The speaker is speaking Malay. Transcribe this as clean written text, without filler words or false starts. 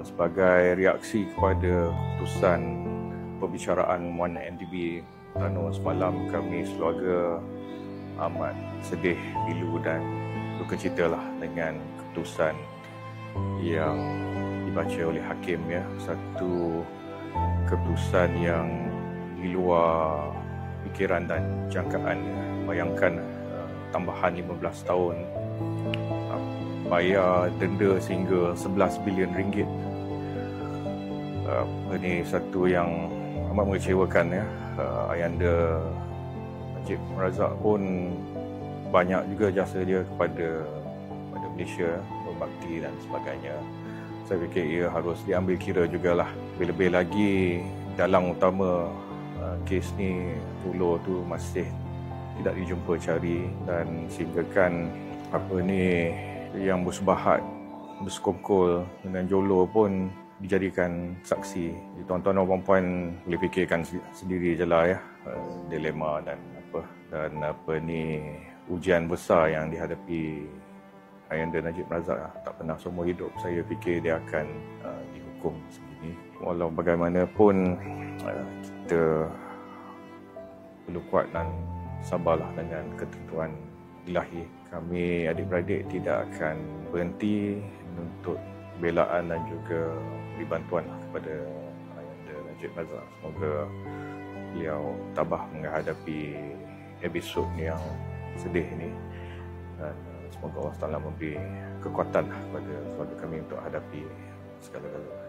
Sebagai reaksi kepada keputusan pembicaraan Muan NDB Terengganu semalam, kami sekeluarga amat sedih, pilu dan duka cita dengan keputusan yang dibaca oleh hakim. Satu keputusan yang di luar fikiran dan jangkaan. Bayangkan tambahan 15 tahun, bayar denda sehingga 11 bilion ringgit. Ini satu yang amat mengecewakan. Ayahanda Najib Razak pun banyak juga jasa dia kepada Malaysia, berbakti dan sebagainya. Saya fikir ia harus diambil kira jugalah. Lebih-lebih lagi dalang utama kes ni, Pulo tu masih tidak dijumpa cari, dan sehinggakan yang bersebahat, bersekongkol dengan Jolo pun dijadikan saksi. Tuan-tuan dan puan-puan boleh fikirkan sendiri je lah dilema dan ujian besar yang dihadapi Ayahanda Najib Razak. Tak pernah seumur hidup saya fikir dia akan dihukum sebegini. Walau bagaimanapun kita perlu kuat dan sabarlah dengan ketentuan ilahi. Kami adik-beradik tidak akan berhenti menuntut belaan dan juga beri bantuan kepada Ayahanda Najib Razak. Semoga beliau tabah menghadapi episod yang sedih ini, dan semoga Allah Taala memberi kekuatan kepada keluarga kami untuk hadapi segala-galanya.